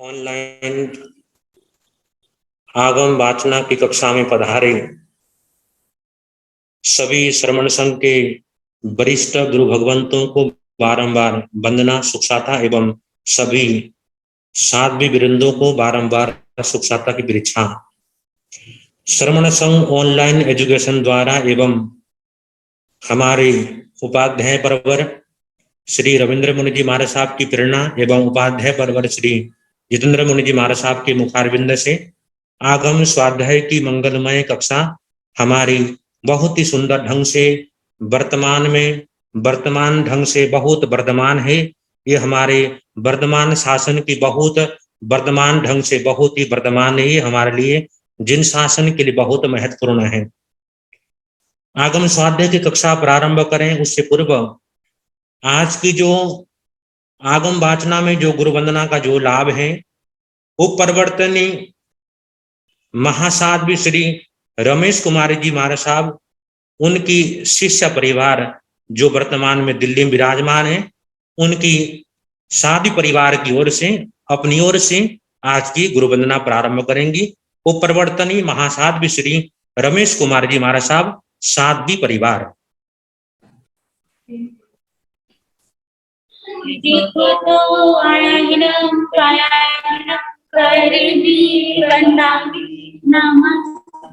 Online आगम वाचना की कक्षा में पधारे सभी श्रमण संघ के वरिष्ठ गुरु भगवंतों को बारंबार वंदना सुखसाता एवं सभी साध्वी वृंदों को बारंबार सुखसाता की परीक्षा। श्रमण संघ ऑनलाइन एजुकेशन द्वारा एवं हमारे उपाध्याय परवर श्री रविंद्र मुनि जी महाराज साहब की प्रेरणा एवं उपाध्याय परवर श्री जितेंद्र मुनि जी महाराज साहब के मुखारविंद से आगम स्वाध्याय की मंगलमय कक्षा हमारी बहुत ही सुंदर ढंग से वर्तमान ढंग से बहुत वर्धमान है। ये हमारे वर्तमान शासन की बहुत वर्तमान ढंग से बहुत ही वर्तमान है। ये हमारे लिए जिन शासन के लिए बहुत महत्वपूर्ण है। आगम स्वाध्याय की कक्षा प्रारंभ करें उससे पूर्व आज की जो आगम वाचना में जो गुरु वंदना का जो लाभ है वो परिवर्तनी महासाध्वी श्री रमेश कुमारी जी महाराज साहब उनकी शिष्य परिवार जो वर्तमान में दिल्ली में विराजमान है उनकी साध्वी परिवार की ओर से अपनी ओर से आज की गुरु वंदना प्रारंभ करेंगी। वो परिवर्तनी महासाध्वी श्री रमेश कुमार जी महाराज साहब साध्वी परिवार।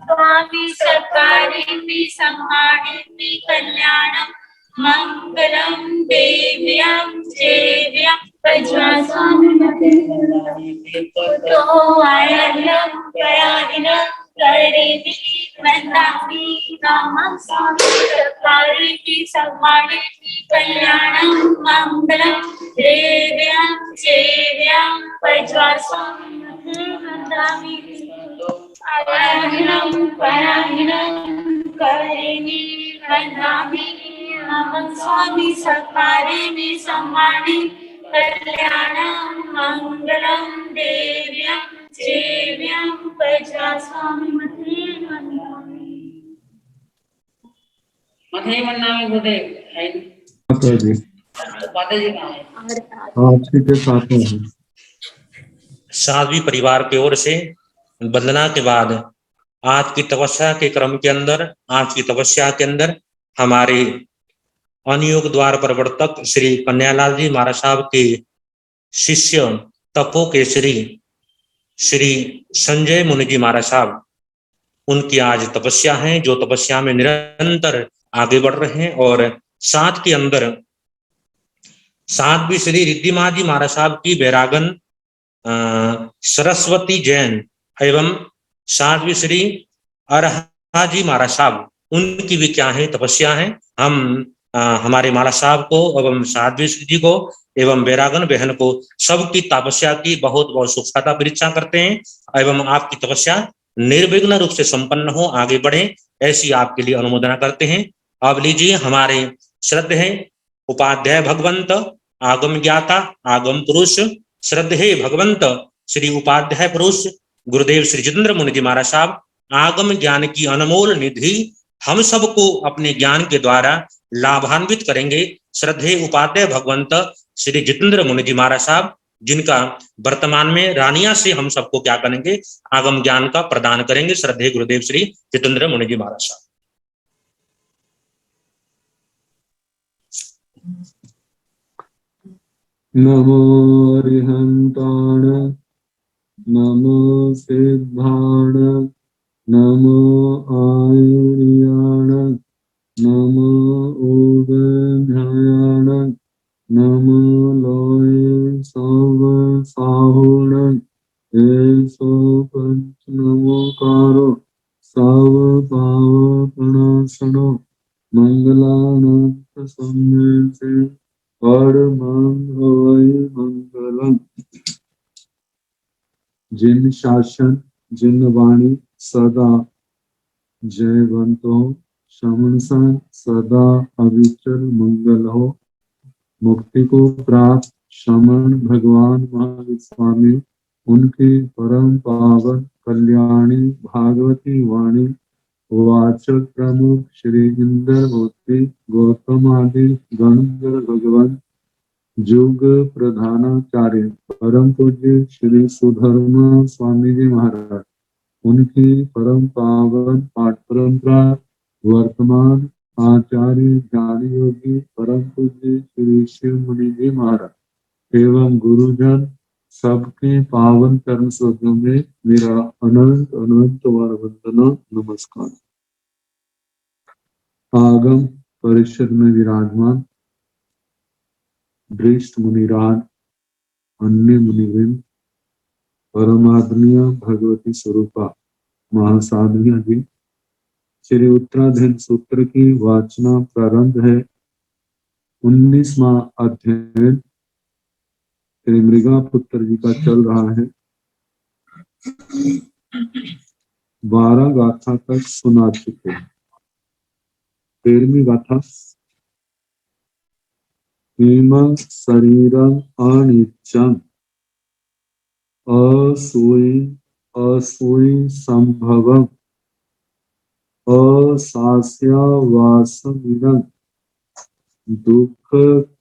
स्वामी सत्कारिणी सम्मानिनी कल्याणम मंगलम देव्यां सेव्यां प्रज्वास्वामिमते तो आयनं प्रयाणिनं करिणी वन्दामि नमः स्वामी सत्कारिणी सम्मानिनी कल्याणम मंगलम देव्यां सेव्यां प्रज्वास्वामिमते वन्दामि आयनं परायणं करिणी वन्दामि नमः स्वामी सत्कारिणी सम्मानिनी कल्याणं मंगलं देव्यां सेव्यां प्रज्वास्वामिमते वन्दामि। मथे वन्दामि गुरुदेव है जी बातें जी कहाँ है? आपसी के साथ में है। साध्वी परिवार की ओर से वंदना के बाद आज की तपस्या के क्रम के अंदर आज की तपस्या के अंदर हमारे अनुयोग द्वार प्रवर्तक श्री कन्यालाल जी महाराज साहब के शिष्य तपो केसरी श्री संजय मुनि जी महाराज साहब उनकी आज तपस्या है जो तपस्या में निरंतर आगे बढ़ रहे हैं। और साथ के अंदर साध्वी श्री रिद्धिमा जी महाराज साहब की बैरागन सरस्वती जैन एवं साध्वी श्री अरहा जी महाराज साहब उनकी भी क्या है तपस्या है। हम हमारे महाराज साहब को एवं साध्वी श्री जी को एवं बैरागन बहन को सबकी तपस्या की बहुत बहुत सुखता परीक्षा करते हैं एवं आपकी तपस्या निर्विघ्न रूप से संपन्न हो आगे बढ़े ऐसी आपके लिए अनुमोदना करते हैं। अब लीजिए हमारे श्रद्धेय उपाध्याय भगवंत आगम ज्ञाता आगम पुरुष श्रद्धेय भगवंत श्री उपाध्याय पुरुष गुरुदेव श्री जितेंद्र मुनि जी महाराज साहब आगम ज्ञान की अनमोल निधि हम सबको अपने ज्ञान के द्वारा लाभान्वित करेंगे। श्रद्धेय उपाध्याय भगवंत श्री जितेंद्र मुनि जी महाराज साहब जिनका वर्तमान में रानिया से हम सबको क्या करेंगे आगम ज्ञान का प्रदान करेंगे। श्रद्धेय गुरुदेव श्री जितेंद्र मुनि जी महाराज साहब। नमो रिहंताण नमो सिद्धाण नमो आयुर्याण नमो उदध्याण नमो लोये सव साहुण एसो पंच नमोकारो सव पाव प्रणाशनो मंगलानंत सम्मेसे मंगलम। जिन शासन जिन वाणी सदा जयवंत हो श्रमण संघ सदा अविचल मंगल हो। मुक्ति को प्राप्त श्रमण भगवान महावीर स्वामी उनकी परम पावन कल्याणी भागवती वाणी वाचक प्रमुख श्री इंद्र होती गौतम आदि गणधर भगवान युग प्रधानाचार्य परम पूज्य श्री सुधर्मा स्वामी जी महाराज, उनकी परम पावन पाठ परंपरा वर्तमान आचार्य ज्ञान योगी परम पूज्य श्री शिव मुनि जी महाराज एवं गुरुजन सबके पावन कर्म स्रोतों में मेरा अनंत अनंत बार वंदना नमस्कार। आगम परिषद में विराजमान वरिष्ठ मुनिराज, अन्य मुनिवृंद, परमादरणीय भगवती स्वरूपा महासाधनिया जी, श्री उत्तराधीन सूत्र की वाचना प्रारंभ है। 19वां अध्ययन श्री मृगा पुत्र जी का चल रहा है। 12 गाथा तक सुना चुके हैं। 13वीं गाथा, इमं शरीरम अनित्यं असूयी संभवम् अशास्यावासमिदं दुःख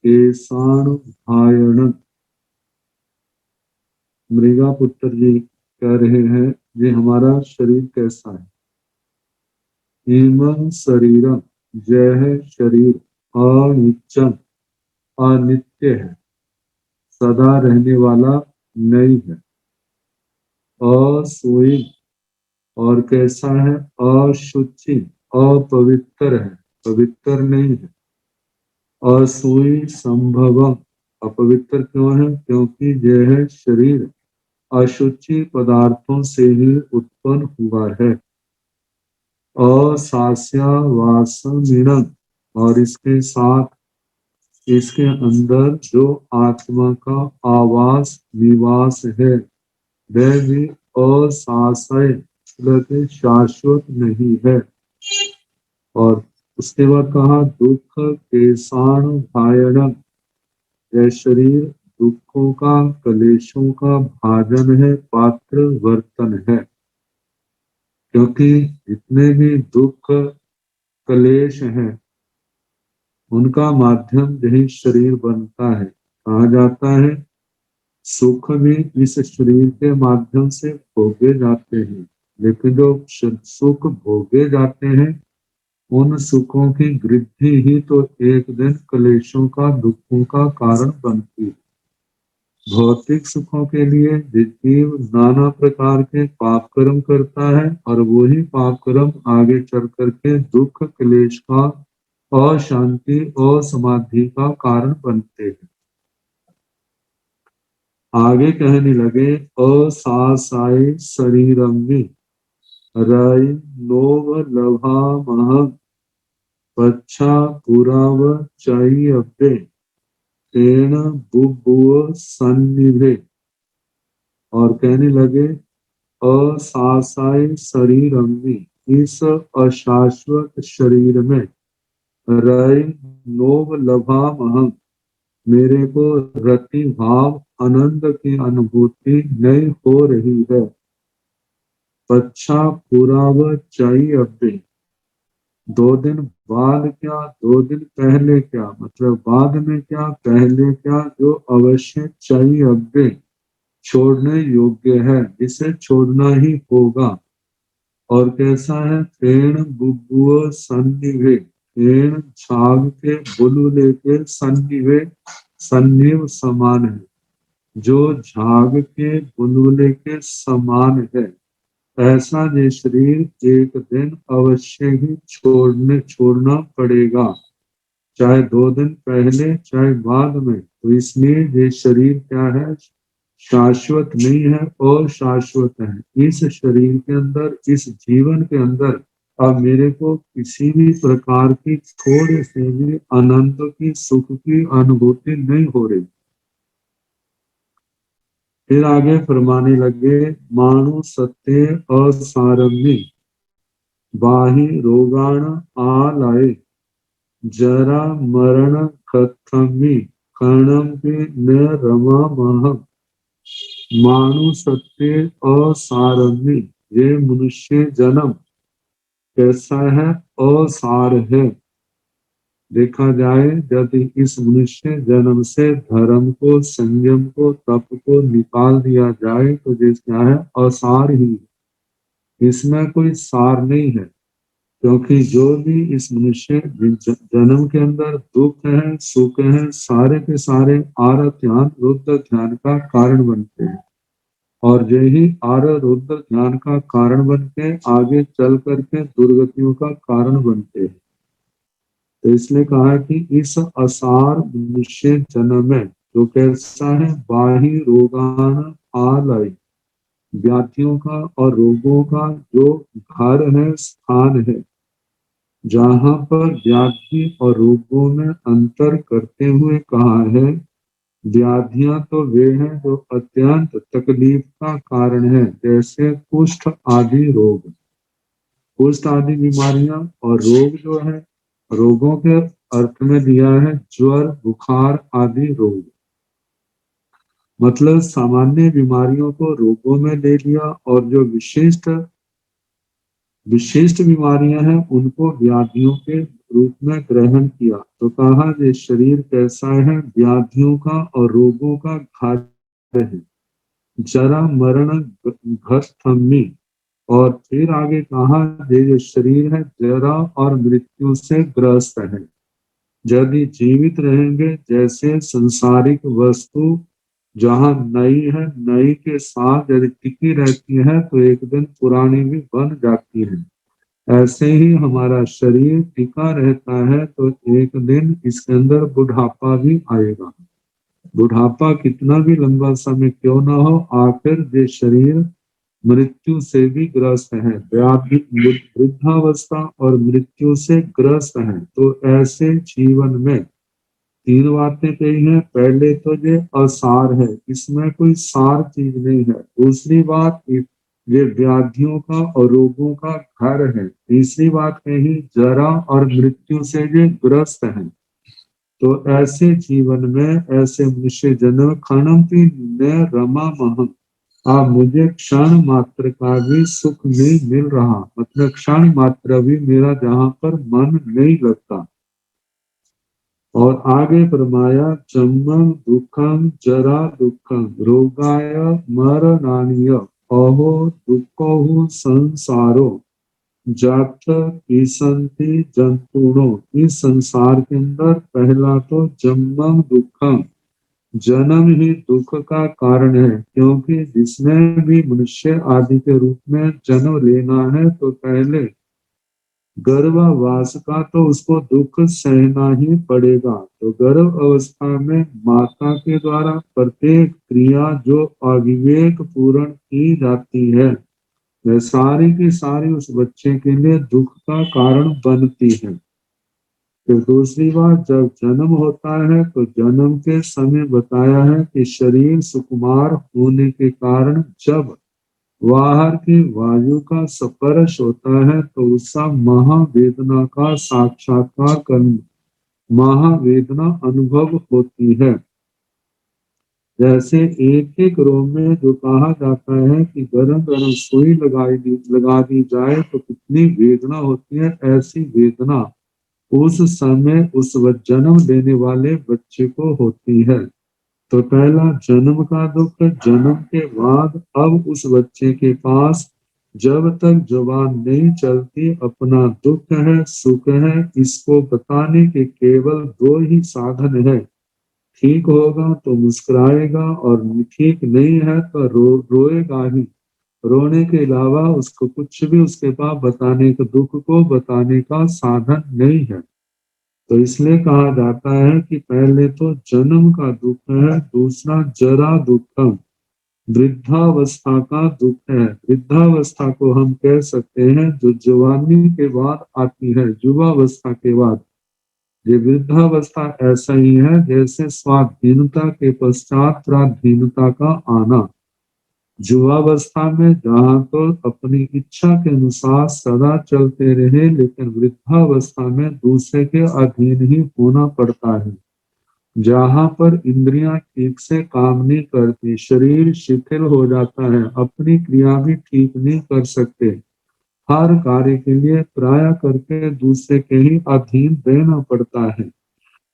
केशानुभयानम्। मृगा पुत्र जी कह रहे हैं, ये हमारा शरीर कैसा है। इमं शरीरम, यह शरीर अनित्यम, अनित्य है, सदा रहने वाला नहीं है। असुई, और कैसा है, अशुचि, अपवित्र है, पवित्र नहीं है। असुई संभवम, अपवित्र क्यों है, क्योंकि यह शरीर अशुचि पदार्थों से ही उत्पन्न हुआ है। अशास्यावासमिदं, और इसके साथ इसके अंदर जो आत्मा का आवास निवास है वह भी अशाश्वत, शाश्वत नहीं है। और उसके बाद कहा दुख केशानुभयानम्, यह शरीर दुखों का, कलेशों का भाजन है, पात्र वर्तन है। क्योंकि जितने भी दुख कलेश हैं उनका माध्यम यही शरीर बनता है। कहा जाता है सुख भी इस शरीर के माध्यम से भोगे जाते हैं, लेकिन जो सुख भोगे जाते हैं उन सुखों की वृद्धि ही तो एक दिन कलेशों का, दुखों का कारण बनती है। भौतिक सुखों के लिए जीव नाना प्रकार के पाप कर्म करता है और वही पाप कर्म आगे चल करके दुख, क्लेश का, अशांति और समाधि का कारण बनते हैं। आगे कहने लगे असासाय शरीरंगी रय लोभ लभामहं पच्छा पुराव चय्यव्ये तेन बुभुव सन्निभे। और कहने लगे असासाय शरीरंगी, इस अशाश्वत शरीर में रय लोभ लभामहं, मेरे को रति भाव आनंद की अनुभूति नहीं हो रही है। पच्छा पुराव चय्यव्ये, 2 दिन बाद क्या, 2 दिन पहले क्या, मतलब बाद में क्या, पहले क्या, जो अवश्य चय्यव्ये, छोड़ने योग्य है, जिसे छोड़ना ही होगा। और कैसा है, तेण बुभुव सन्निभे, तेण झाग के बुलबुले के सन्निभे, सन्निव समान है, जो झाग के बुलबुले के समान है। ऐसा ये शरीर एक दिन अवश्य ही छोड़ना पड़ेगा, चाहे 2 दिन पहले चाहे बाद में। तो इसलिए ये शरीर क्या है, शाश्वत नहीं है और शाश्वत है। इस शरीर के अंदर, इस जीवन के अंदर अब मेरे को किसी भी प्रकार की थोड़े से भी आनंद की, सुख की अनुभूति नहीं हो रही। फिर आगे फरमाने लगे मानु सत्य असारम्य बाहि रोगाण आलाए जरा मरण कथमी कर्णम के न रमा मह। मानु सत्य असारम्य, ये मनुष्य जन्म कैसा है, असार है, देखा जाए यदि इस मनुष्य जन्म से धर्म को, संयम को, तप को निकाल दिया जाए तो ये क्या है? असार ही है। इसमें कोई सार नहीं है, क्योंकि जो भी इस मनुष्य जन्म के अंदर दुख है, सुख है, सारे के सारे आरध्यान रुद्र ध्यान का कारण बनते हैं, और यही रुद्र ध्यान का कारण बन के आगे चल करके दुर्गतियों का कारण बनते हैं। तो इसलिए कहा कि इस असार मनुष्य जन्म में जो कैसा है? बाही रोगान आलय, व्याधियों का और रोगों का जो घर है, स्थान है, जहां पर व्याधि और रोगों में अंतर करते हुए कहा है व्याधियां तो वे हैं जो अत्यंत तकलीफ का कारण है, जैसे कुष्ठ आदि रोग, कुष्ठ आदि बीमारियां, और रोग जो है, रोगों के अर्थ में दिया है ज्वर, बुखार आदि रोग। मतलब सामान्य बीमारियों को रोगों में ले लिया, और जो विशिष्ट बीमारियां हैं उनको व्याधियों के रूप में ग्रहण किया। तो कहा ये शरीर कैसा है? व्याधियों का और रोगों का घर है, जरा मरण घस्थमी। और फिर आगे कहा ये जो शरीर है जरा और मृत्यु से ग्रस्त है। यदि जीवित रहेंगे, जैसे संसारिक वस्तु जहाँ नई है, नई के साथ यदि टिकी रहती है तो एक दिन पुरानी भी बन जाती है, ऐसे ही हमारा शरीर टिका रहता है तो एक दिन इसके अंदर बुढ़ापा भी आएगा। बुढ़ापा कितना भी लंबा समय क्यों ना हो, आखिर ये शरीर मृत्यु से भी ग्रस्त है, वृद्धावस्था और मृत्यु से ग्रस्त है। तो ऐसे जीवन में तीन बातें कही हैं। पहले तो ये असार है, इसमें कोई सार चीज नहीं है। दूसरी बात, ये व्याधियों का और रोगों का घर है। तीसरी बात कही जरा और मृत्यु से ये ग्रस्त है। तो ऐसे जीवन में ऐसे मनुष्य जन्म खनमपि न रमा महम, आप मुझे क्षण मात्र का भी सुख नहीं मिल रहा, मतलब क्षण मात्र भी मेरा जहाँ पर मन नहीं लगता। और आगे फरमाया जन्मं दुखम जरा दुखम रोगाय मरणानीय अहो दुखो संसारो जात पीसंति जंतुणो। इस संसार के अंदर पहला तो जन्मं दुखम, जन्म ही दुख का कारण है, क्योंकि जिसने भी मनुष्य आदि के रूप में जन्म लेना है तो पहले गर्भावास का तो उसको दुख सहना ही पड़ेगा। तो गर्भ अवस्था में माता के द्वारा प्रत्येक क्रिया जो अविवेक पूर्ण की जाती है, वह सारी की सारी उस बच्चे के लिए दुख का कारण बनती है। फिर दूसरी बात, जब जन्म होता है तो जन्म के समय बताया है कि शरीर सुकुमार होने के कारण जब बाहर की वायु का स्पर्श होता है तो उसका महावेदना का साक्षात्कार करना, महावेदना अनुभव होती है। जैसे एक एक रोग में जो कहा जाता है कि गरम गरम सुई लगा दी जाए तो कितनी वेदना होती है, ऐसी वेदना उस समय उस जन्म लेने वाले बच्चे को होती है। तो पहला जन्म का दुख, जन्म के बाद अब उस बच्चे के पास जब तक जुबान नहीं चलती अपना दुख है, सुख है, इसको बताने के केवल दो ही साधन है। ठीक होगा तो मुस्कुराएगा, और ठीक नहीं है तो रोएगा ही। रोने के अलावा उसको कुछ भी उसके पास बताने का, दुख को बताने का साधन नहीं है। तो इसलिए कहा जाता है कि पहले तो जन्म का दुख है, दूसरा जरा दुखम, वृद्धावस्था का दुख है। वृद्धावस्था को हम कह सकते हैं जो जवानी के बाद आती है, युवावस्था के बाद। ये वृद्धावस्था ऐसा ही है जैसे स्वाधीनता के पश्चात पराधीनता का आना। युवावस्था में जहाँ तो अपनी इच्छा के अनुसार सदा चलते रहे, लेकिन वृद्धावस्था में दूसरे के अधीन ही होना पड़ता है, जहाँ पर इंद्रियां ठीक से काम नहीं करती, शरीर शिथिल हो जाता है, अपनी क्रिया भी ठीक नहीं कर सकते। हर कार्य के लिए प्राय करके दूसरे के ही अधीन रहना पड़ता है,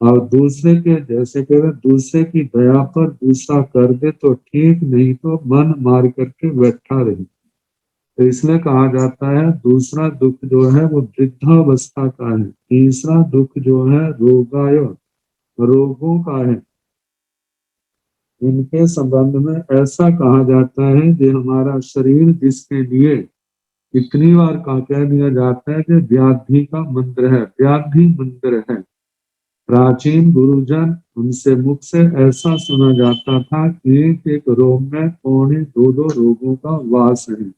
और दूसरे के जैसे कह रहे दूसरे की दया पर दूसरा कर दे तो ठीक, नहीं तो मन मार करके बैठा रहे। तो इसलिए कहा जाता है दूसरा दुख जो है वो वृद्धावस्था का है, तीसरा दुख जो है रोगाय, रोगों का है। इनके संबंध में ऐसा कहा जाता है कि हमारा शरीर जिसके लिए इतनी बार का कह दिया जाता है कि व्याधि का मंत्र है, व्याधि मंत्र है। प्राचीन गुरुजन उनसे मुख से ऐसा सुना जाता था कि एक रोग में 2.25 रोगों का वास है।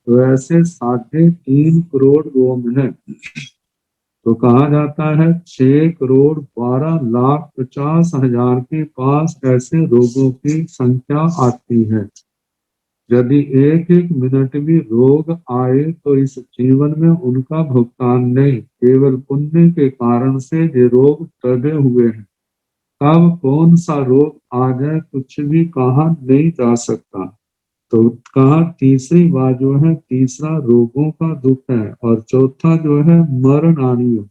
तो ऐसे 3.5 करोड़ रोग है। तो कहा जाता है 6,12,50,000 के पास ऐसे रोगों की संख्या आती है। यदि एक एक मिनट भी रोग आए तो इस जीवन में उनका भुगतान नहीं, केवल पुण्य के कारण से ये रोग दबे हुए हैं। कब कौन सा रोग आ जाए कुछ भी कहा नहीं जा सकता। तो कहा तीसरी बात जो है, तीसरा रोगों का दुख है, और चौथा जो है मरणानी,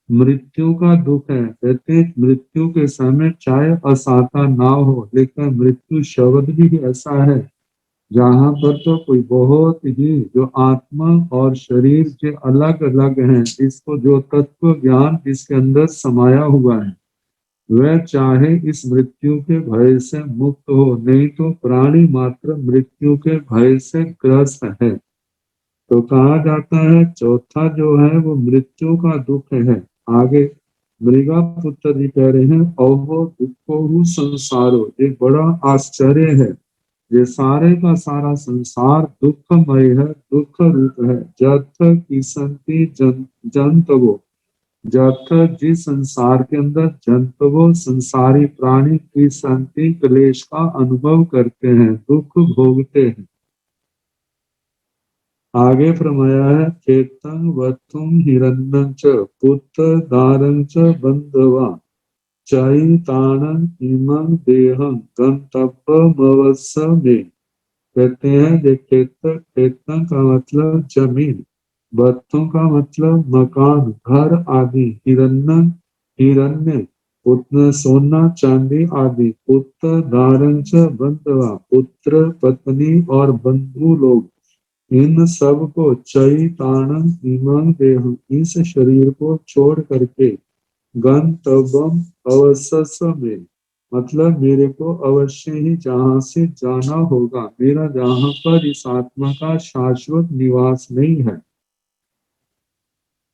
मृत्यु का दुख है। कहते मृत्यु के समय चाहे असाता ना हो, लेकिन मृत्यु शब्द भी ऐसा है जहाँ पर तो कोई बहुत ही जो आत्मा और शरीर के अलग अलग हैं, इसको जो तत्व ज्ञान जिसके अंदर समाया हुआ है, वह चाहे इस मृत्यु के भय से मुक्त हो, नहीं तो प्राणी मात्र मृत्यु के भय से ग्रस्त है। तो कहा जाता है चौथा जो है वो मृत्यु का दुख है। आगे मृगा पुत्र जी कह रहे हैं अहो दुखो संसारो, एक बड़ा आश्चर्य है, ये सारे का सारा संसार दुखमय है, दुख रूप है। जथ किसंति जंतवो, जथ जिस संसार के अंदर जंतवो संसारी प्राणी की संति क्लेश का अनुभव करते हैं, दुख भोगते हैं। आगे फरमाया है चेतन वत्थुम हिरण्यं च पुत्र दारं च बंधवा चैतानं इमं देहं गंतव्यमवस्य में। कहते हैं ये खेतन, खेतन का मतलब जमीन, वत्थों का मतलब मकान घर आदि, हिरण्य हिरण्य पुत्र सोना चांदी आदि, पुत्र दारं च बंधवा पुत्र पत्नी और बंधु लोग, इन सब को चैतानं इमं देहं इस शरीर को छोड़ करके गंतव्यम अवश्य में, मतलब मेरे को अवश्य ही जहाँ से जाना होगा, मेरा जहाँ पर इस आत्मा का शाश्वत निवास नहीं है।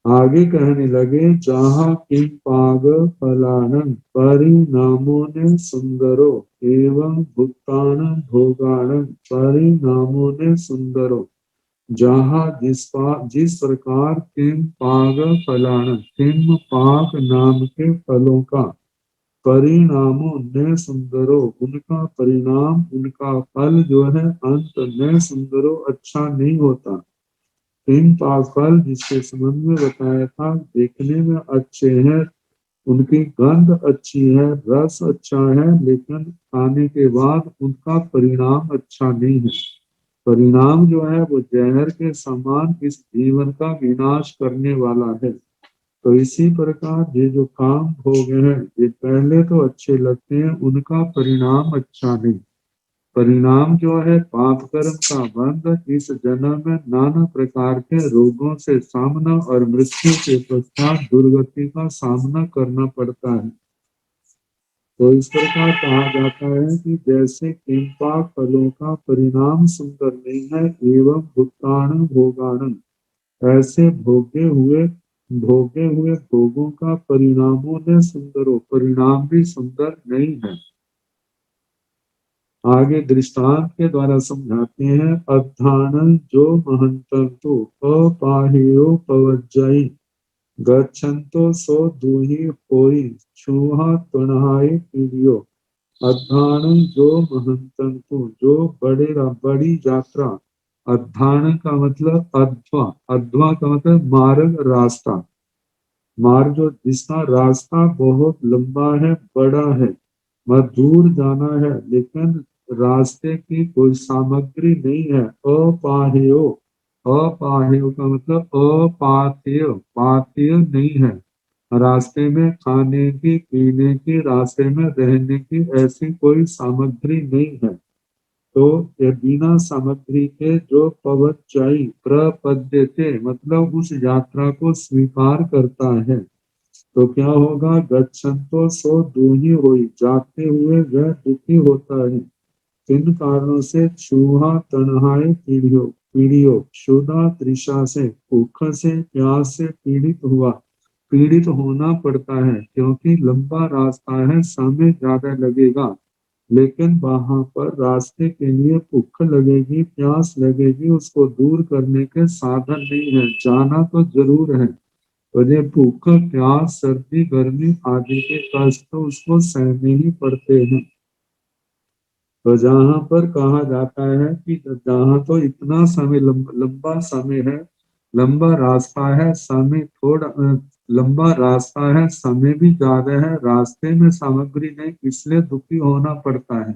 आगे कहने लगे जहाँ किम पाग फलानम परिणामों ने सुंदरो एवं भुक्तान भोगानम परिणामों ने सुंदरो, जहाँ जिस प्रकार किम पाग फलानम, किम पाक नाम के फलों का परिणामों न सुंदरो, उनका परिणाम उनका फल जो है अंत न सुंदरो अच्छा नहीं होता। तीन पाक फल जिसके संबंध में बताया था देखने में अच्छे हैं, उनकी गंध अच्छी है, रस अच्छा है, लेकिन खाने के बाद उनका परिणाम अच्छा नहीं है। परिणाम जो है वो जहर के समान इस जीवन का विनाश करने वाला है। तो इसी प्रकार ये जो काम भोग हैं ये पहले तो अच्छे लगते हैं, उनका परिणाम अच्छा नहीं। परिणाम जो है पाप कर्म का बंध, इस जन्म में नाना प्रकार के रोगों से सामना और मृत्यु के पश्चात दुर्गति का सामना करना पड़ता है। तो इस प्रकार कहा जाता है कि जैसे किंपा फलों का परिणाम सुंदर नहीं है, एवं भुक्तान भोगान, ऐसे भोगे हुए भोगों का परिणामों ने सुंदर हो, परिणाम भी सुंदर नहीं है। आगे दृष्टांत के द्वारा समझाते हैं अध्यान जो महंतो अपाहियो पवज्जयी गच्छन्तो सो दूही होई छुहा तृणाय पीड़ियो। अध्यान जो महंतंतु, जो बड़ी यात्रा, अध्यान का मतलब अध्वा, अध्वा का मतलब मार्ग रास्ता, मार्ग जो जिसका रास्ता बहुत लंबा है बड़ा है, वह दूर जाना है, लेकिन रास्ते की कोई सामग्री नहीं है। अपाहेयो अपाहेय का मतलब अपाथेय, पाथेय नहीं है। रास्ते में खाने की, पीने की, रास्ते में रहने की ऐसी कोई सामग्री नहीं है। तो ये बिना सामग्री के जो पवच्चयी प्रपद्यते मतलब उस यात्रा को स्वीकार करता है, तो क्या होगा? गच्छन्तो सो दुही होई, जाते हुए वह दुखी होता है। किन कारणों से? चूहा तन्हाई पीड़ियो, पीड़ियो क्षुधा तृषा से, भूख से, प्यास से पीड़ित हुआ, पीड़ित होना पड़ता है, क्योंकि लंबा रास्ता है, समय ज्यादा लगेगा। लेकिन वहां पर रास्ते के लिए भूख लगेगी, प्यास लगेगी, उसको दूर करने के साधन नहीं है, जाना तो जरूर है। तो ये भूख, प्यास, सर्दी, गर्मी आदि के कष्ट तो उसको सहने ही पड़ते हैं। तो जहाँ पर कहा जाता है कि जहाँ तो इतना समय लंबा समय है, लंबा रास्ता है, समय थोड़ा लंबा रास्ता है, समय भी ज्यादा है, रास्ते में सामग्री नहीं, इसलिए दुखी होना पड़ता है।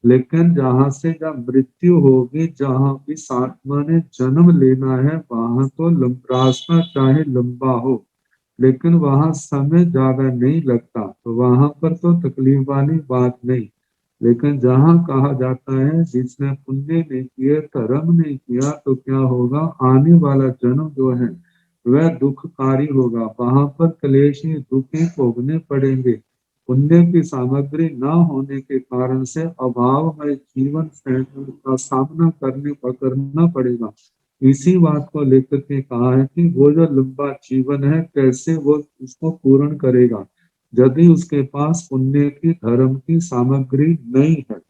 लेकिन जहाँ से जब मृत्यु होगी, जहाँ इस आत्मा ने जन्म लेना है, वहां तो रास्ता चाहे लंबा हो, लेकिन वहां समय ज्यादा नहीं लगता, तो वहां पर तो तकलीफ वाली बात नहीं। लेकिन जहाँ कहा जाता है जिसने पुण्य नहीं किए, कर्म नहीं किया, तो क्या होगा? आने वाला जन्म जो है वह दुखकारी होगा, वहां पर क्लेश ही दुखी भोगने पड़ेंगे। पुण्य की सामग्री न होने के कारण से अभावमय जीवन का सामना करना पड़ेगा। इसी बात को लेकर के कहा है कि वो जो लंबा जीवन है, कैसे वो उसको पूर्ण करेगा यदि उसके पास पुण्य की, धर्म की सामग्री नहीं है।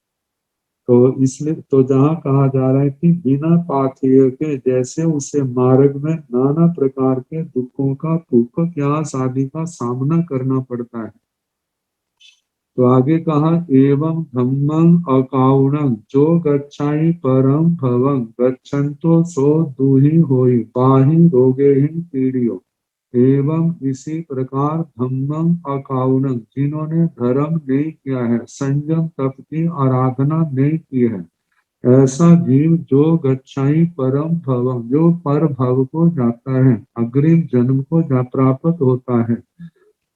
तो इसलिए तो जहाँ कहा जा रहा है कि बिना पाथेय के, जैसे उसे मार्ग में नाना प्रकार के दुखों का, भूख, प्यास आदि का सामना करना पड़ता है। तो आगे कहा एवं धम्मं अकाउणं जो गच्छाई परम भवं गच्छन्तो सो दुहि होई पाहि रोगे पीड़ियो। एवं इसी प्रकार धम्मं अकाउणं जिन्होंने धर्म नहीं किया है, संयम तप की आराधना नहीं की है, ऐसा जीव जो गच्छाई परम भवम जो पर भव को जाता है, अग्रिम जन्म को प्राप्त होता है।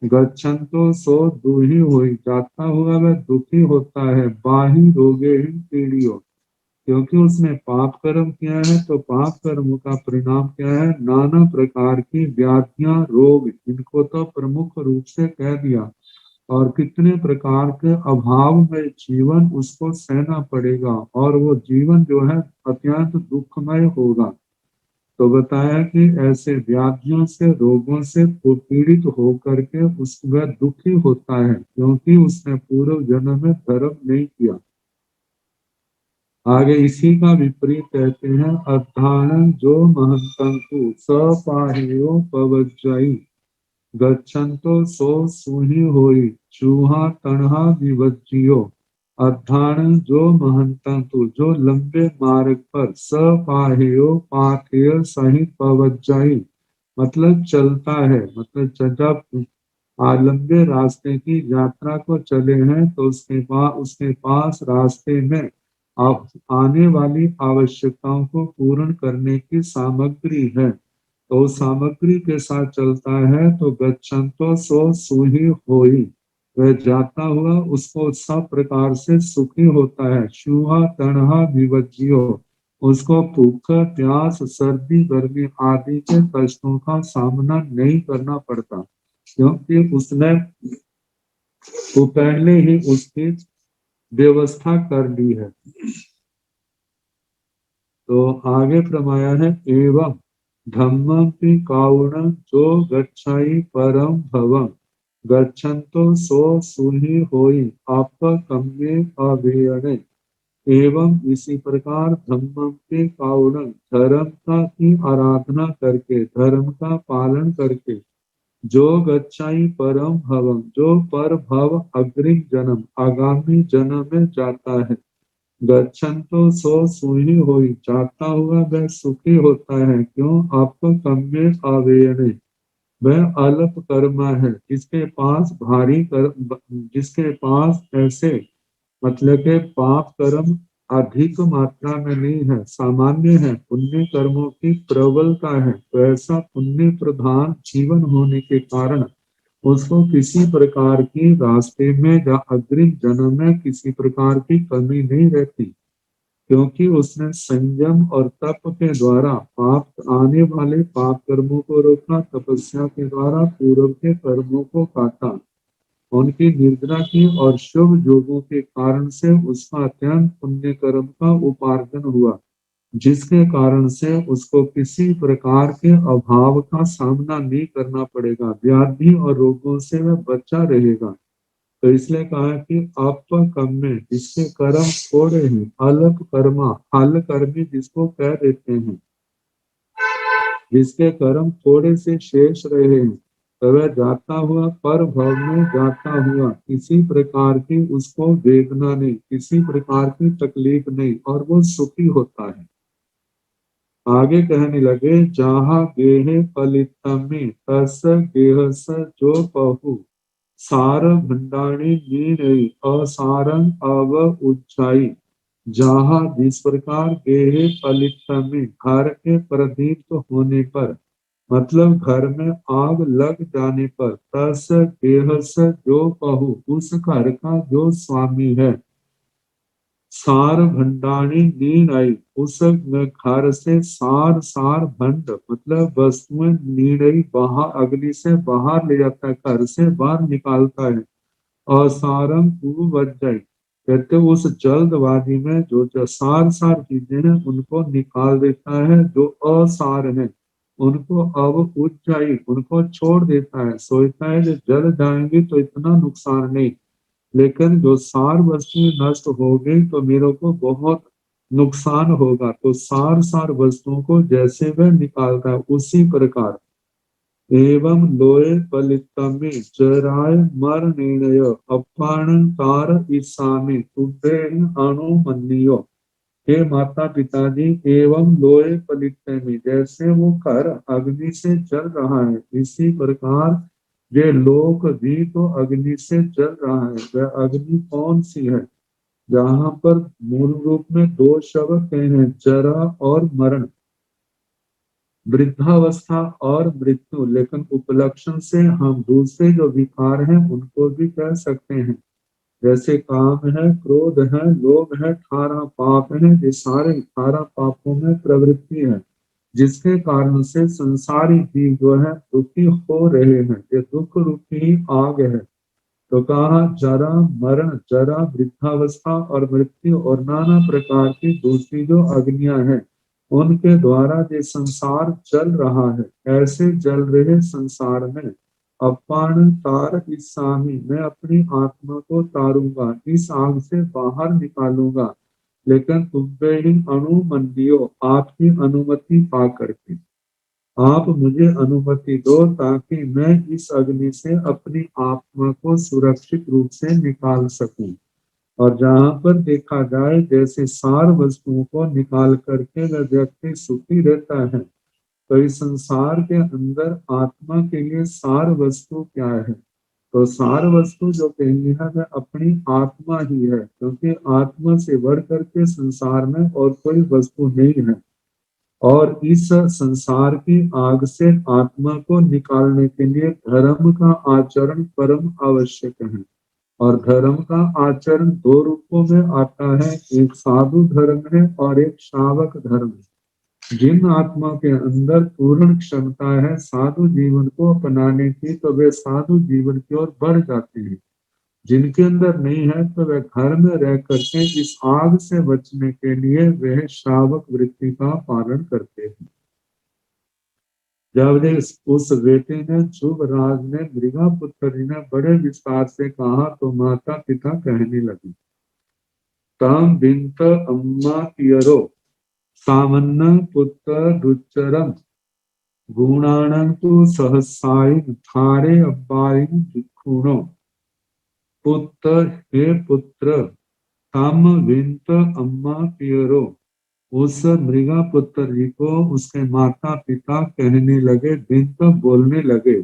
गच्छन्तो सो दुही हुई, जाता हुआ वह दुखी होता है। बाही रोगे ही पीड़ियो, क्योंकि उसने पाप कर्म किया है, तो पाप कर्म का परिणाम क्या है? नाना प्रकार की व्याधियां, रोग, इनको तो प्रमुख रूप से कह दिया। और कितने प्रकार के अभाव में जीवन उसको सहना पड़ेगा, और वो जीवन जो है अत्यंत दुखमय होगा। तो बताया कि ऐसे व्याधियों से, रोगों से पीड़ित होकर के वह दुखी होता है, क्योंकि उसने पूर्व जन्म में धर्म नहीं किया। आगे इसी का विपरीत कहते हैं अर्थान जो महंतंतु सपाहियो पवज्जयी गच्छन्तो सो सुही होई चूहा तणहा विवज्जियो। अर्थान जो महंतंतु जो लंबे मार्ग पर, सपाहेयो पाथेय सहित पवज्जयी मतलब चलता है, मतलब जब लंबे रास्ते की यात्रा को चले हैं, तो उसके पास रास्ते में आने वाली आवश्यकताओं को पूर्ण करने की सामग्री है, तो सामग्री के साथ चलता है। तो गच्छन्तो सो सुही होई, वह जाता हुआ उसको सब प्रकार से सुखी होता है। शुहा तणहा विवज्जियो, उसको भूख, प्यास, सर्दी, गर्मी आदि के कष्टों का सामना नहीं करना पड़ता, क्योंकि उसने वो पहले ही उसकी व्यवस्था कर ली है। तो आगे प्रमाया है एवं धम्मपि काउण जो गच्छाई परम भवम गच्छन्तो सो सुही होई अपकम्ये अभेयणे। एवं इसी प्रकार धम्मम के काउण धर्म का की आराधना करके, धर्म का पालन करके, जो गच्छाई परम भवम जो पर भव अग्रिम जन्म, आगामी जन्म में जाता है, गच्छन्तो सो सुही होई जाता हुआ वह सुखी होता है। क्यों? आपको कम्ये अवेयने, वह अल्प कर्मा है, जिसके पास भारी कर्म, जिसके पास ऐसे मतलब के पाप कर्म अधिक मात्रा में नहीं है, सामान्य है, पुण्य कर्मों की प्रबलता है। तो ऐसा पुण्य प्रधान जीवन होने के कारण उसको किसी प्रकार की रास्ते में या अग्रिम जन्म में किसी प्रकार की कमी नहीं रहती, क्योंकि उसने संयम और तप के द्वारा पाप आने वाले पाप कर्मों को रोका, तपस्या के द्वारा पूर्व के कर्मों को काटा, उनकी निर्जरा की और शुभ योगों के कारण से उसका अत्यंत पुण्य कर्म का उपार्जन हुआ, जिसके कारण से उसको किसी प्रकार के अभाव का सामना नहीं करना पड़ेगा, व्याधि और रोगों से वह बचा रहेगा। तो इसलिए कहा कि अप कर्मे, जिसके कर्म थोड़े हैं, अल्प कर्मा, हल कर्मी जिसको कह देते हैं, जिसके कर्म थोड़े से शेष रहे हैं, तो वह जाता हुआ पर भव में जाता हुआ किसी प्रकार की उसको वेदना नहीं, किसी प्रकार की तकलीफ नहीं, और वो सुखी होता है। आगे कहने लगे, जहाँ गेहे फलितमे तस गेहस जो पहु सार भंडारी नीरई असारंग अव उच्चाई। जहाँ जिस प्रकार गेहे फलित में घर के प्रदीप्त होने पर, मतलब घर में आग लग जाने पर, तस गेहस जो पहु उस घर का जो स्वामी है, सार भंडारी नीन आई उस घर से सार सार भंड मतलब वस्तुएं नीड़ई बाहर अग्नि से बाहर ले जाता है, घर से बाहर निकालता है। और सारम वज्जय कहते उस जल्दबाजी में जो सार सार चीजें हैं उनको निकाल देता है, जो असार है उनको अब उज्जाई उनको छोड़ देता है। सोचता है जो जल जाएंगे तो इतना नुकसान नहीं, लेकिन जो सार वस्तुएं नष्ट हो गई तो मेरे को बहुत नुकसान होगा। तो सार सार वस्तुओं को जैसे वह निकालता है उसी प्रकार एवं लोए फलितमे चराय मर निर्णय अपाणकार ईसामे तुभ्येन अनुमन्यो। हे माता पिताजी, एवं लोए फलितमे, जैसे वो घर अग्नि से जल रहा है, इसी प्रकार ये लोक भी तो अग्नि से जल रहा है। वह अग्नि कौन सी है? जहाँ पर मूल रूप में दो शब्द हैं, जरा और मरण, वृद्धावस्था और मृत्यु, लेकिन उपलक्षण से हम दूसरे जो विकार हैं उनको भी कह सकते हैं। जैसे काम है, क्रोध है, लोभ है, 18 पाप है, ये सारे 18 पापों में प्रवृत्ति है, जिसके कारण से संसारी जीव जो है दुखी हो रहे हैं। ये दुख रूपी आग है। तो कहा जरा मरण, जरा वृद्धावस्था और मृत्यु और नाना प्रकार की दूसरी जो अग्नियां हैं उनके द्वारा ये संसार चल रहा है। ऐसे जल रहे संसार में अपान तार इसामी, मैं अपनी आत्मा को तारूंगा, इस आग से बाहर निकालूंगा, लेकिन तुब्बे ही अनुमंडियो, आपकी अनुमति पा करके आप मुझे अनुमति दो ताकि मैं इस अग्नि से अपनी आत्मा को सुरक्षित रूप से निकाल सकूं। और जहाँ पर देखा जाए जैसे सार वस्तुओं को निकाल करके वह व्यक्ति सुखी रहता है, तो इस संसार के अंदर आत्मा के लिए सार वस्तु क्या है? तो सार वस्तु जो कही है वह अपनी आत्मा ही है, क्योंकि आत्मा से बढ़ करके संसार में और कोई वस्तु नहीं है। और इस संसार की आग से आत्मा को निकालने के लिए धर्म का आचरण परम आवश्यक है। और धर्म का आचरण दो रूपों में आता है, एक साधु धर्म है और एक शावक धर्म है। जिन आत्मा के अंदर पूर्ण क्षमता है साधु जीवन को अपनाने की, तो वे साधु जीवन की ओर बढ़ जाते हैं। जिनके अंदर नहीं है तो वे घर में रह करके इस आग से बचने के लिए वह श्रावक वृत्ति का पालन करते हैं। जब उस बेटे ने ध्रुवराज ने मृगा पुत्र ने बड़े विस्तार से कहा तो माता पिता कहने लगे, तम बिंत अम्मा पियरो सामन्न पुत्र दुच्चरम गुणाणं तु सहसाइन थारे अब्बाइन भिक्षुणो। पुत्र, हे पुत्र, तम बिंत अम्मा पियरो, उस मृगा पुत्र जी को उसके माता पिता कहने लगे, बिंत बोलने लगे,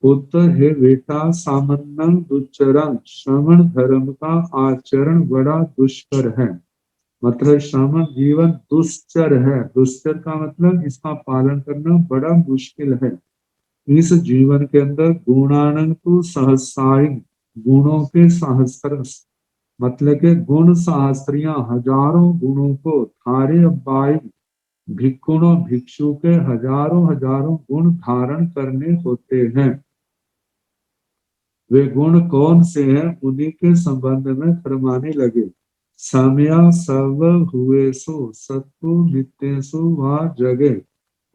पुत्र हे बेटा, सामन्नं दुच्चरं, श्रवण धर्म का आचरण बड़ा दुष्कर है। मतलब श्रामक जीवन दुष्चर है। दुष्चर का मतलब इसका पालन करना बड़ा मुश्किल है। इस जीवन के अंदर गुणानंग तो सहस्राइन, गुणों के सहस्त्र, मतलब के गुण शास्त्रियां हजारों गुणों को थारे अब्बाई, भिक्षुणों भिक्षु के हजारों हजारों गुण धारण करने होते हैं। वे गुण कौन से हैं, उन्हीं के संबंध में फरमाने लगे। साम्या सर्व हुएसु सत्तु नित्यसु वा जगे,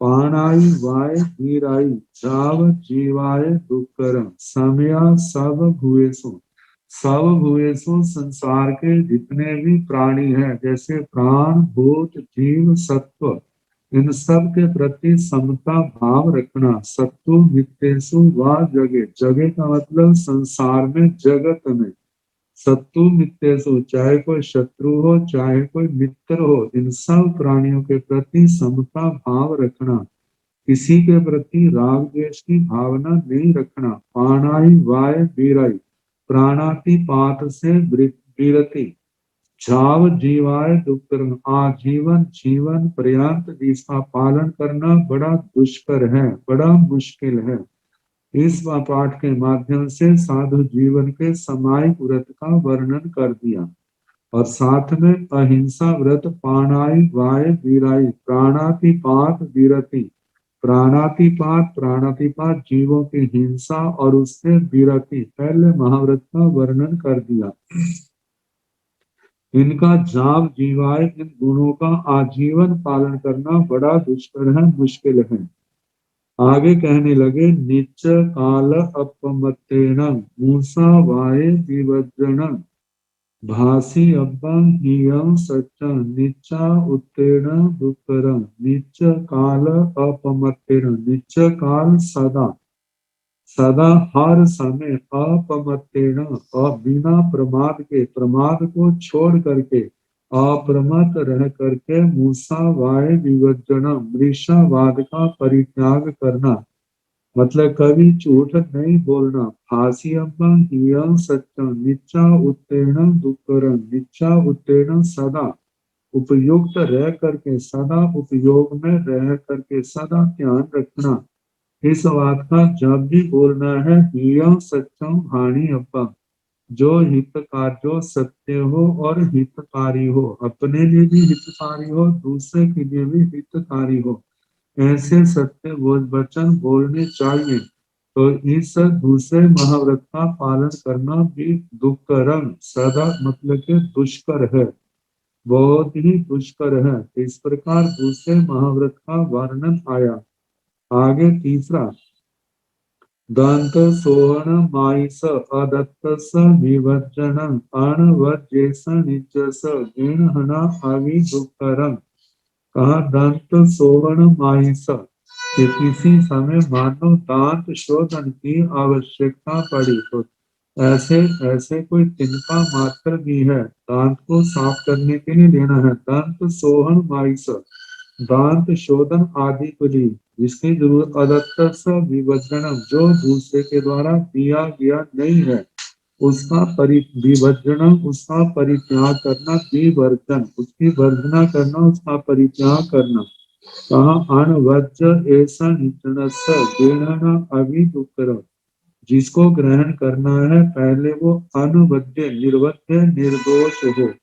पाणाई वाय वीराई जाव जीवाय दुक्करम। साम्या सब भुएसु, सब भुएसु संसार के जितने भी प्राणी हैं, जैसे प्राण भूत जीव सत्व, इन सब के प्रति समता भाव रखना। सत्तु नित्यसु वा जगे, जगे का मतलब संसार में जगत में। सत्तु नित्यसु, चाहे कोई शत्रु हो चाहे कोई मित्र हो, इन सब प्राणियों के प्रति समता भाव रखना, किसी के प्रति राग द्वेष की भावना नहीं रखना। प्राणाई वाय वीराई, प्राणातिपात से विरति, झाव जीवाय दुक्करम, आजीवन जीवन पर्यंत जिसका पालन करना बड़ा दुष्कर है, बड़ा मुश्किल है। इस पाठ के माध्यम से साधु जीवन के सामायिक व्रत का वर्णन कर दिया और साथ में अहिंसा व्रत, प्राणाई वाय वीराई, प्राणातिपात विरति, प्राणातिपात जीवों की हिंसा और उससे विरति, पहले महाव्रत का वर्णन कर दिया। इनका जाव जीवाय, इन गुणों का आजीवन पालन करना बड़ा दुष्कर है, मुश्किल है। आगे कहने लगे, निच काल अपमत्तेन मूसा वाये विवज्रन, भासी अब्बं हियं सच्चं निच्चा उत्तीर्ण दुक्करं। निच काल अपमत्तेन, निच काल सदा, सदा हर समय, अपमत्तेन बिना प्रमाद के, प्रमाद को छोड़ करके, अप्रमत रह करके, मूसा वाय विवर्जन, मृषावाद का परित्याग करना, मतलब कभी झूठ नहीं बोलना। फांसी अब्बा हियं सच्चा निच्चा उत्तीर्ण दुक्करं, निच्चा उत्तीर्ण सदा उपयुक्त रह करके, सदा उपयोग में रह करके, सदा ध्यान रखना। इस बात का जब भी बोलना है, हियं सच्चम हानि अब्बा, जो हितकार, जो सत्य हो और हितकारी हो, अपने लिए भी हितकारी हो, दूसरे के लिए भी हितकारी हो, ऐसे सत्य वचन बोलने चाहिए। तो इस दूसरे महाव्रत का पालन करना भी दुष्करम, सदा मतलब के दुष्कर है, बहुत ही दुष्कर है। इस प्रकार दूसरे महाव्रत का वर्णन आया। आगे तीसरा, दंत सोहन माइस अदत्तस विवर्जनम अणवर्जेस निजस गृहणा अवि दुक्करम। कहा दंत सोहन माइस, कि किसी समय मानो दांत शोधन की आवश्यकता पड़ी तो ऐसे ऐसे कोई तिनका मात्र भी है, दांत को साफ करने के लिए लेना है। दंत सोहन माइस, दांत शोधन आदि के लिए जिसकी जरूरत, अदत्त विवर्जनम, जो दूसरे के द्वारा दिया गया नहीं है उसका विवर्जनम, उसका परित्याग करना, विवर्जन उसकी वर्जना करना, उसका परित्याग करना। कहा अनवज ऐसा निचन अभी दुक्करम, जिसको ग्रहण करना है पहले वो अनवद्य निर्वध्य निर्दोष हो।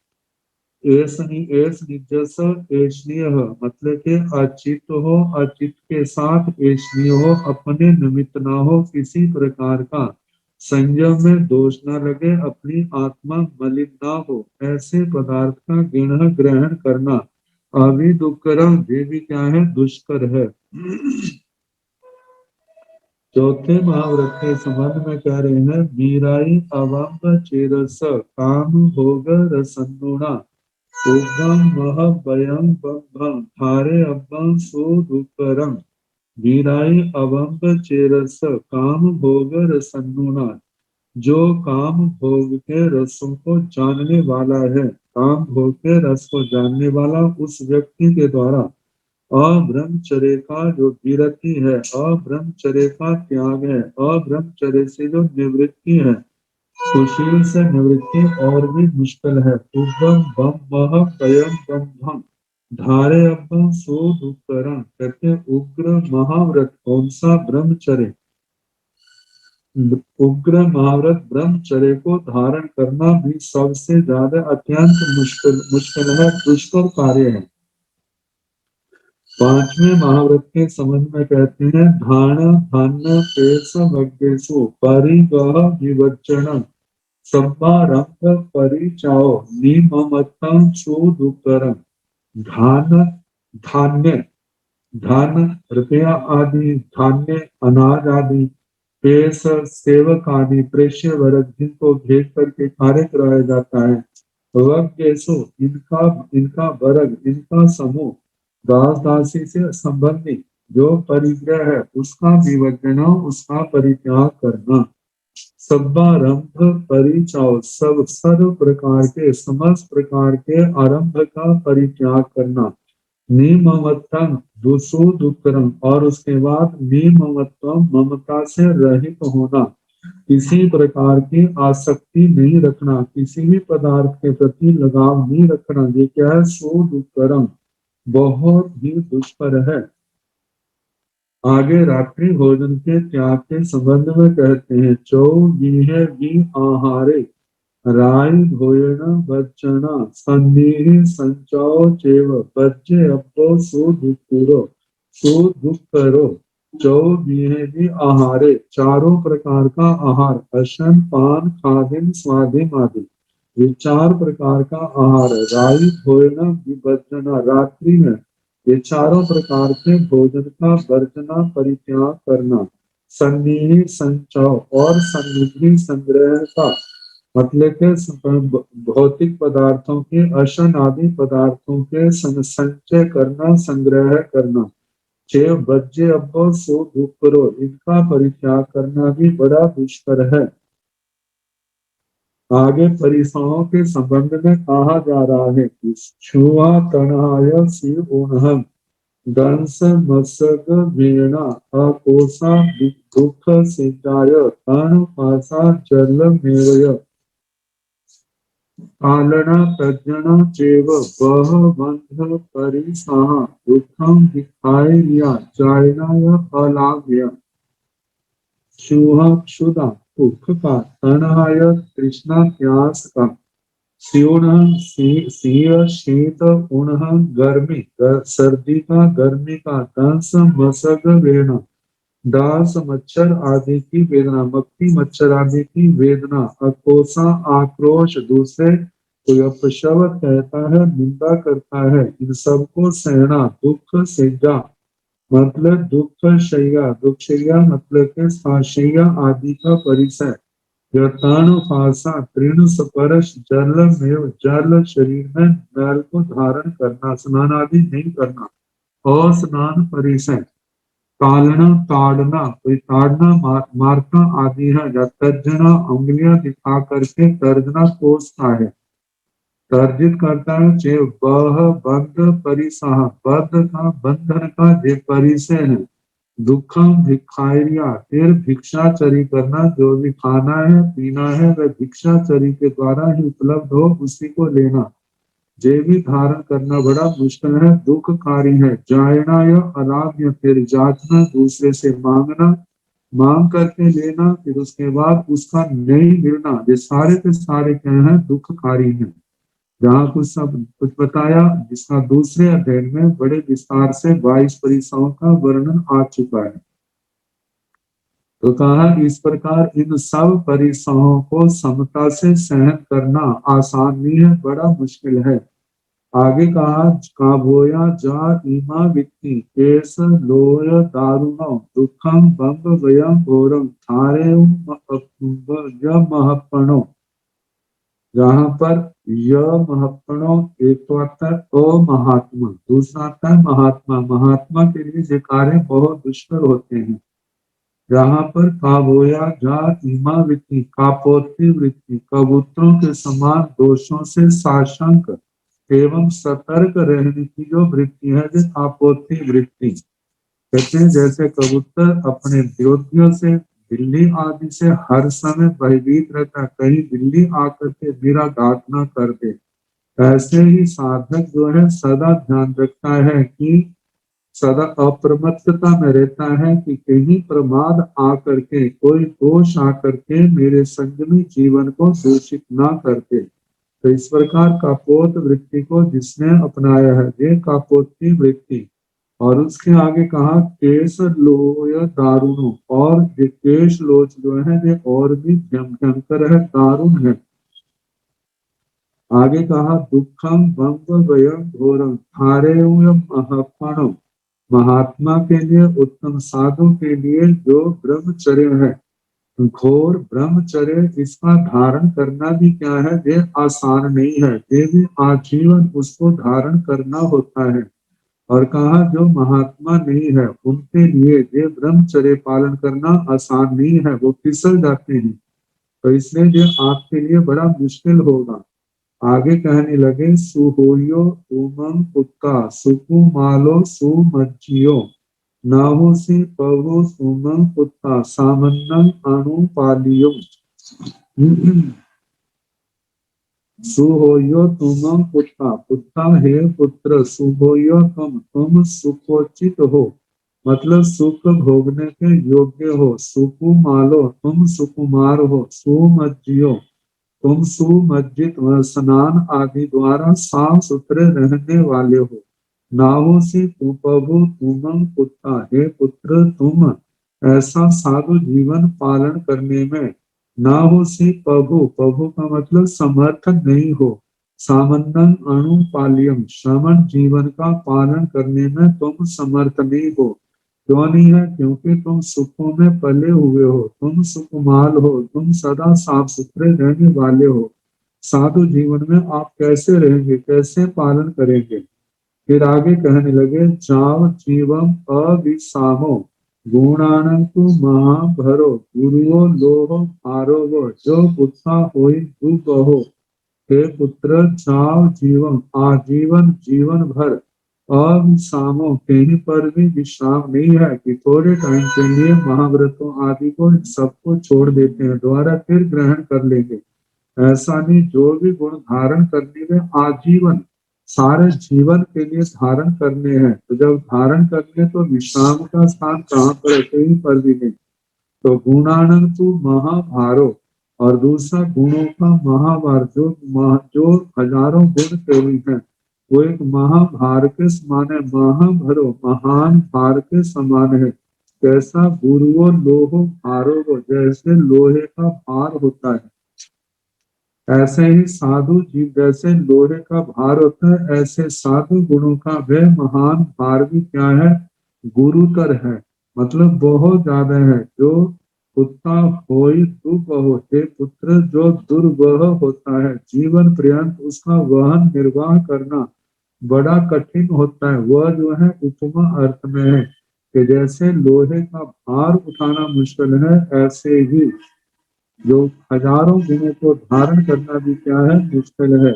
एस निजस ऐशनीय, मतलब के अचित हो, अचित के साथ ऐशनीय हो, अपने निमित्त ना हो, किसी प्रकार का संयम में दोष न लगे, अपनी आत्मा मलिन ना हो, ऐसे पदार्थ का ग्रहण करना अभी दुष्करम, ये भी क्या है, दुष्कर है। चौथे महाव्रत के संबंध में कह रहे हैं, वीराई अवंग चेरस काम भोग रसन्नुना उग्गम मह भयं बम थारे अब्बं सुदुक्करम। वीराई अवंग चेरस काम भोग रसन्नुना, जो काम भोग के रसों को जानने वाला है, काम भोग के रस को जानने वाला उस व्यक्ति के द्वारा अब्रह्मचर्य का जो विरति है, अब्रह्मचर्य का त्याग है, अब्रह्मचर्य से जो निवृत्ति है, सुशील से निवृत्ति और भी मुश्किल है। उद्गम बम मह पयम बम धम धारे अब्बम सो दुकरण। कहते उग्र महाव्रत कौन सा ब्रह्मचर्य, उग्र महाव्रत ब्रह्मचर्य को धारण करना भी सबसे ज्यादा अत्यंत मुश्किल है, दुष्कर कार्य है। पांचवें महाव्रत के संबंध में कहते हैं धान धान्य पेश वज्ञेशु परिगह विवचन सब्बारंभ परिचाओ निममत्तं चोदुकरम। धान धान्य, धन रुपया आदि, धान्य अनाज आदि, पेश सेवक आदि, प्रेष्य वर्ग जिनको भेज करके कार्य कराया जाता है, वज्ञेशु इनका वर्ग, इनका समूह, दास दासी से संबंधी जो परिग्रह है उसका विवर्जना, उसका परित्याग करना। सब्बारंभ परिचाओ सब सर्व प्रकार के समस्त प्रकार के आरंभ का परित्याग करना। निममत्तम दुसु दुक्करम और उसके बाद निममत्तम ममता से रहित होना, किसी प्रकार की आसक्ति नहीं रखना, किसी भी पदार्थ के प्रति लगाव नहीं रखना। ये क्या है? सो दुक्करम, बहुत ही दुष्कर है। आगे रात्रि भोजन के त्याग के संबंध में कहते हैं चौ गी आहारे राय भोजन बच्चना सन्निहि संचौ चेव बच्चे अब्बो सो दुख करो। चौ गी आहारे चारों प्रकार का आहार, अशन पान खादिम स्वादिम आदि, ये चार प्रकार का आहार है। राय भोजन विवर्जना रात्रि में ये चारों प्रकार के भोजन का वर्जना परित्याग करना। सन्निहि संचय और सन्निधि संग्रह का मतलब के भौतिक पदार्थों के, अशन आदि पदार्थों के संचय करना, संग्रह करना। चेव बज्जे अब्बो सो दुख करो, इनका परित्याग करना भी बड़ा दुष्कर है। आगे परिसाओं के संबंध में कहा जा रहा है कि छुआ तनाय शिव उन्हम दंस मसक वीणा अकोसा दुख सिंचाय तन पासा जल मेवय पालना तज्जन चेव बह बंध परिसाह दुखम दिखाई लिया जायनाय अलाभ्य। छुआ क्षुदा दुख का, तनहाय तृष्णा प्यास का, शीत उन्ह गर्मी सर्दी का, गर्मी का, दंस मसग वेदना दास मच्छर आदि की वेदना, मक्खी मच्छर आदि की वेदना, अकोसा आक्रोश, दूसरे कोई अपशब्द कहता है, निंदा करता है, इन सबको सहना। दुख सेजा मतलब दुख शैया, दुख शैया मतलब के साशैया आदि का परिसर। यतानु फासा तृण स्पर्श जल में, जल शरीर में मैल को धारण करना, स्नान आदि नहीं करना। और स्नान परिसर ताड़ना ताड़ना, कोई ताड़ना मारना आदि है, या तर्जना उंगलियां दिखा करके तर्जना कोसता है, तर्जित करता है। चे बह बंध परिसाह, बद्ध का बंधन का जे परिसय है। दुखम भिक्षारिया फिर भिक्षाचरी करना, जो भी खाना है पीना है वह भिक्षाचरी के द्वारा ही उपलब्ध हो उसी को लेना। जे भी धारण करना बड़ा मुश्किल है, दुखकारी है। जायना या अलाभ्य फिर जाचना, दूसरे से मांगना, मांग करके लेना, फिर उसके बाद उसका नहीं मिलना, ये सारे के सारे क्या है? दुखकारी है। जहाँ कुछ बताया जिसका दूसरे अध्याय में बड़े विस्तार से 22 परिसाओं का वर्णन आ चुका है। तो कहा इस प्रकार इन सब परिसाओं को समता से सहन करना आसान नहीं है, बड़ा मुश्किल है। आगे कहा काबोया जा इमा वित्ती केस लोय दारुणो दुखम बम्ब वयम घोरम थारे महपणो। जहाँ पर यह महत्वनो एक तो आता है अमहात्मा, दूसरा आता है महात्मा। महात्मा के लिए ये कार्य बहुत दुष्कर होते हैं। यहाँ पर काबोया जा इमा वृत्ति, कापोत्ती वृत्ति, कबूतरों के समान दोषों से साशंक एवं सतर्क रहने की जो वृत्ति है, जो कापोत्ती वृत्ति। कहते हैं जैसे कबूतर अपने विरोधियों से बिल्ली आदि से हर समय भयभीत रहता है, कहीं बिल्ली आकर के मेरा घात ना कर दे। ऐसे ही साधक जो है सदा ध्यान रखता है कि सदा अप्रमत्तता में रहता है कि कहीं प्रमाद आकर के, कोई दोष आकर के मेरे संगमी जीवन को दूषित ना करते। तो इस प्रकार कापोत वृत्ति को जिसने अपनाया है, ये कापोत की वृत्ति। और उसके आगे कहा केश लोय दारुणो, और ये केश लोच जो है ये और भी भयंकर है, दारुण है। आगे कहा दुखम बंब वयम घोरम हारे महपणो, महात्मा के लिए, उत्तम साधु के लिए जो ब्रह्मचर्य है, घोर ब्रह्मचर्य, इसका धारण करना भी क्या है, ये आसान नहीं है, ये भी आजीवन उसको धारण करना होता है। और कहा जो महात्मा नहीं है उनके लिए ये ब्रह्मचर्य पालन करना आसान नहीं है, वो फिसल जाते हैं। तो इसलिए ये आपके लिए बड़ा मुश्किल होगा। आगे कहने लगे सुहोयो उमंग पुक्का सुकुमालो सुमज्जियो नाहुसी पवो सुमंग पुत्ता सामन्नम अनुपालियो। सुहोयो तुमं पुत्ता, पुत्ता हे पुत्र, सुहोयो तुम सुखोचित हो, मतलब सुख भोगने के योग्य हो। सुकुमालो तुम सुकुमार हो, सुमज्जियो तुम सुमज्जित स्नान आदि द्वारा साफ सुथरे रहने वाले हो। नाहुसी तु प्रभु तुमं पुत्ता, हे पुत्र तुम ऐसा साधु जीवन पालन करने में नाहुसी प्रभु, प्रभु का मतलब समर्थन नहीं हो। सामन्नम अनुपाल्यम, श्रमण जीवन का पालन करने में तुम समर्थ नहीं हो। क्यों नहीं है? क्योंकि तुम सुखों में पले हुए हो, तुम सुकुमाल हो, तुम सदा साफ सुथरे रहने वाले हो। साधु जीवन में आप कैसे रहेंगे, कैसे पालन करेंगे? फिर आगे कहने लगे जाव जीवम अविसामो गुणानंतु महाभरो गुरुओ लोह आरोगो जो पुत्रा होई दुगहो। हे पुत्र जाव जीवन, आजीवन जीवन भर अविसामो, कहीं पर भी विश्राम नहीं है कि थोड़े टाइम के लिए महाव्रतों आदि को सबको छोड़ देते हैं, दोबारा फिर ग्रहण कर लेंगे। ऐसा नहीं, जो भी गुण धारण करने में आजीवन सारे जीवन के लिए धारण करने हैं। तो जब धारण करने तो विश्राम का स्थान कहाँ पर है? कहीं पर भी नहीं। तो गुणानंद तू महाभारो, और दूसरा गुणों का महाभार, जो हजारों गुण केवल है वो एक महाभार के समान है। महाभरो महान भार के समान है। कैसा? गुरुओ लोहो भारो, जैसे लोहे का भार होता है ऐसे ही साधु जीव जैसे लोहे का भार होता है, ऐसे साधु गुणों का वह महान भार भी क्या है? गुरुतर है, मतलब बहुत ज्यादा है। जो पुत्ता होई दुर्वह, हे पुत्र जो दुर्वह होता है, जीवन पर्यंत उसका वहन निर्वाह करना बड़ा कठिन होता है। वह जो है उपमा अर्थ में है कि जैसे लोहे का भार उठाना मुश्किल है, ऐसे ही जो हजारों गुणों को धारण करना भी क्या है? मुश्किल है।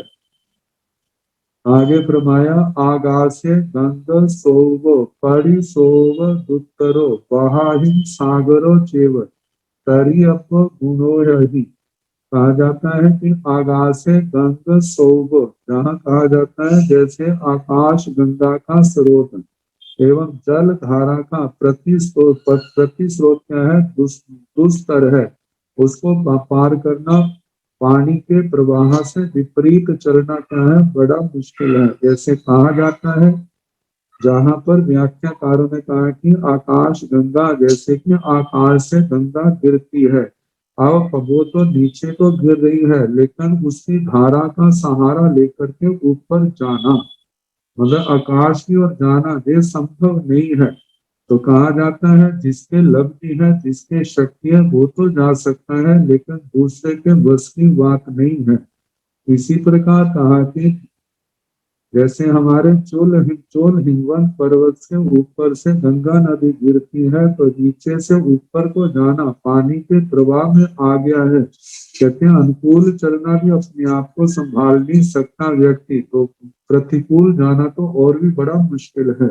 आगे प्रमाया आगासे गंग सोव परि सोव दुत्तरो बहाहिम सागरो चेव तरी अप गुणो रही। कहा जाता है कि आकाश से गंग सोव, जहाँ कहा जाता है जैसे आकाश गंगा का स्रोत एवं जल धारा का प्रति स्रोत क्या है? दुस्तर है। उसको पार करना पानी के प्रवाह से विपरीत चलना क्या है? बड़ा मुश्किल है। जैसे कहा जाता है, जहाँ पर व्याख्याकारों ने कहा कि आकाश गंगा, जैसे कि आकाश से गंगा गिरती है, अब वो तो नीचे तो गिर रही है, लेकिन उसकी धारा का सहारा लेकर के ऊपर जाना, मतलब आकाश की ओर जाना, ये संभव नहीं है। तो कहा जाता है जिसके लब्धि है, जिसके शक्ति है, वो तो जा सकता है, लेकिन दूसरे के बस की बात नहीं है। इसी प्रकार कहा कि जैसे हमारे चोल हिमवन पर्वत से ऊपर से गंगा नदी गिरती है, तो नीचे से ऊपर को जाना पानी के प्रवाह में आ गया है। कहते हैं अनुकूल चलना भी अपने आप को संभाल नहीं सकता व्यक्ति, तो प्रतिकूल जाना तो और भी बड़ा मुश्किल है।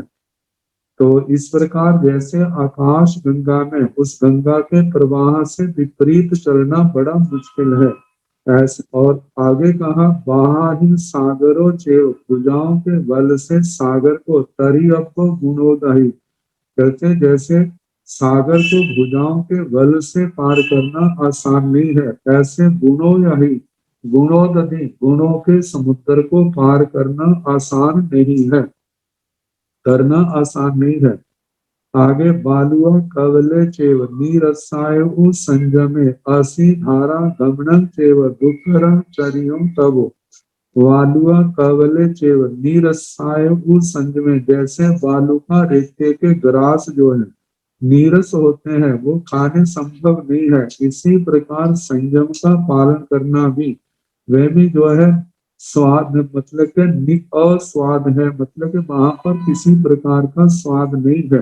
तो इस प्रकार जैसे आकाश गंगा में उस गंगा के प्रवाह से विपरीत चलना बड़ा मुश्किल है, ऐसे और आगे कहा बाहिन सागरों चेव भुजाओं के बल से सागर को तरी अप गुणोदही, कहते जैसे सागर को भुजाओं के बल से पार करना आसान नहीं है, ऐसे गुणों यही गुणोदधि गुणों के समुद्र को पार करना आसान नहीं है, करना आसान नहीं है। आगे बालुआ कवले चेव नीरसाय संजमे असी धारा गमनम चेव दुखरम चरियों तबो, वालुआ कवले चेव नीरसाय संजमे, जैसे बालू का रेते के ग्रास जो है नीरस होते हैं वो खाने संभव नहीं है, इसी प्रकार संयम का पालन करना भी वह भी जो है स्वाद मतलब के अस्वाद है, मतलब कि वहां पर किसी प्रकार का स्वाद नहीं है।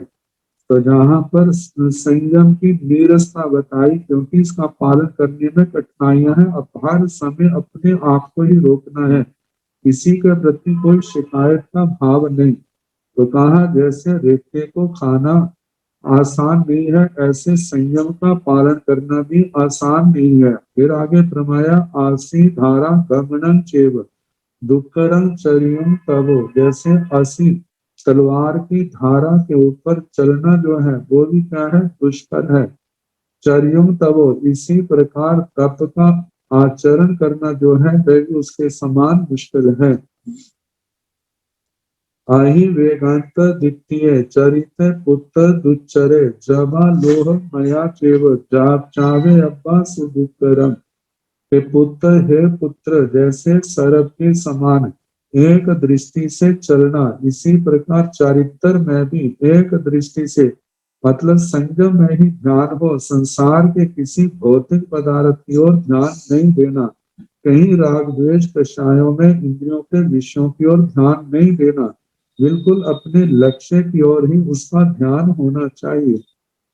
तो जहाँ पर संयम की नीरसता बताई, क्योंकि इसका पालन करने में कठिनाइयां हैं, अब हर समय अपने आप को ही रोकना है, किसी के प्रति कोई शिकायत का भाव नहीं। तो कहा जैसे रेते को खाना आसान नहीं है, ऐसे संयम का पालन करना भी आसान नहीं है। फिर आगे फरमाया आसी धारा गमनम चेव दुक्कड़म चरियम तबो, जैसे असी तलवार की धारा के ऊपर चलना जो है वो भी क्या है, दुष्कर है। चरियम तबो, इसी प्रकार तप का आचरण करना जो है वह भी उसके समान मुश्किल है। आही वेगांत द्वितीय चरित पुत्र दुच्चरे जबा लोह मया चेव जाप चावे अब्बा सुदुकरम, हे पुत्र जैसे सरब के समान एक दृष्टि से चलना, इसी प्रकार चरित्र में भी एक दृष्टि से मतलब संयम में ही ध्यान हो, संसार के किसी भौतिक पदार्थ की ओर ध्यान नहीं देना, कहीं राग द्वेष कषायों में इंद्रियों के विषयों की ओर ध्यान नहीं देना, बिल्कुल अपने लक्ष्य की ओर ही उसका ध्यान होना चाहिए।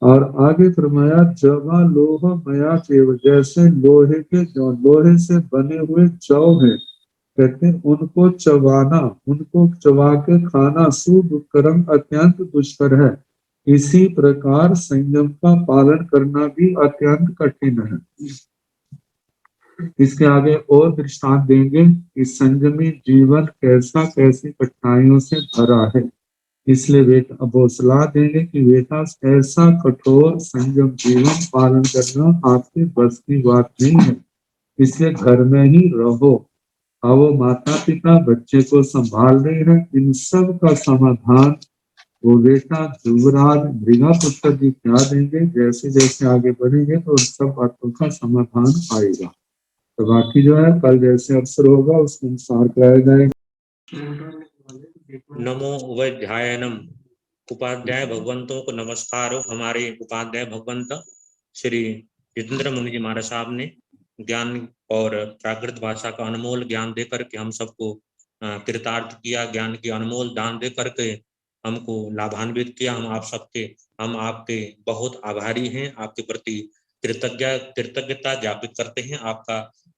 और आगे फरमाया जवा लोह मया चेव, जैसे लोहे के जो लोहे से बने हुए जौ है, कहते हैं उनको चबाना, उनको चबा के खाना सुदुष्करम अत्यंत दुष्कर है, इसी प्रकार संयम का पालन करना भी अत्यंत कठिन है। इसके आगे और दृष्टांत देंगे कि संयमी जीवन कैसा कैसी कठिनाइयों से भरा है, इसलिए वे अब वो सलाह देंगे कि बेटा ऐसा कठोर संयम जीवन पालन करना आपके बस की बात नहीं है, इसलिए घर में ही रहो। अब वो माता पिता बच्चे को संभाल रहे हैं, इन सब का समाधान वो बेटा ध्रुवराज मृगापुत्र जी क्या देंगे, जैसे जैसे आगे बढ़ेंगे तो उन सब बातों का समाधान आएगा। तो बाकी जो है कल जैसे अवसर होगा उसके अनुसार कराया जाएगा। नमो उपाध्यायनम, उपाध्याय भगवंतों को नमस्कार हो। हमारे उपाध्याय भगवंत श्री जितेंद्र मुनि जी महाराज साहब ने ज्ञान और प्राकृत भाषा का अनमोल ज्ञान दे करके हम सबको कृतार्थ किया, ज्ञान की अनमोल दान दे करके हमको लाभान्वित किया। हम आपके बहुत आभारी हैं, आपके प्रति कृतज्ञता ज्ञापित करते हैं।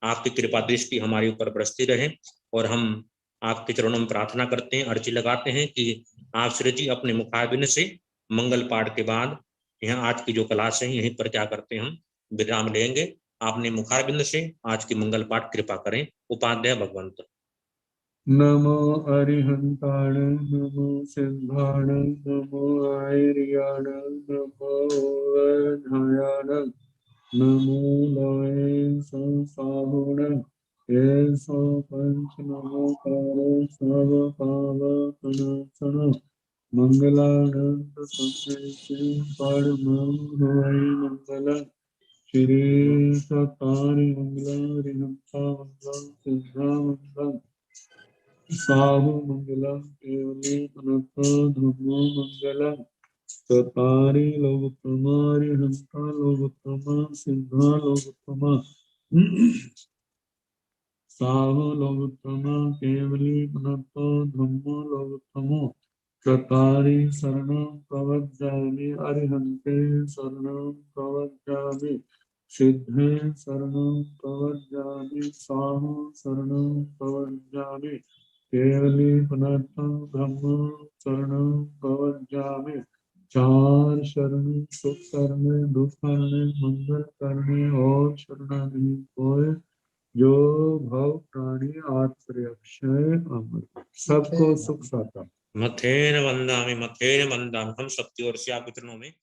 आपकी कृपा दृष्टि हमारे ऊपर बरसती रहे और हम आपके चरणों में प्रार्थना करते हैं, अर्जी लगाते हैं कि आप श्री जी अपने मुखारबिंद से मंगल पाठ के बाद यहाँ आज की जो क्लास है यहीं पर क्या करते हैं, हम विराम लेंगे। आपने मुखारबिंद से आज की मंगल पाठ कृपा करें। उपाध्याय भगवंत। नमो अरिहंताण नमो सिद्धाण नमो आयर्याण नमो वैधायाण नमो लय संसाहुण ऐसो पंच नमो कारो सब पाव कनाचन मंगलानंद संदेशे परम हरि मंगल श्री सतारि मंगल रिहंता मंगल सिद्धा मंगल साहु मंगलम केवली अनंत धम्मो मंगलम चतारी लोकोत्तमा हंता लोकोत्तमा सिद्धा लोकोत्तमा साहु लोकोत्तमा केवली अनंत धम्मो लोकोत्तमो चतारी शरणं प्रवज्जामि अरिहन्ते शरणं प्रवज्जामि सिद्धे शरणं प्रवज्जामि साहु शरणं प्रवज्जामि केवली पुनः ब्रह्म शरण गवज्जामि। चार शरण सुख करने, दुख करने, मंगल करने और शरणागति कोय जो भव प्राणी आत्मक्षय अमर। सबको सुख साता। मथेन वंदामि हम सबकी ओर से आपके चरणों में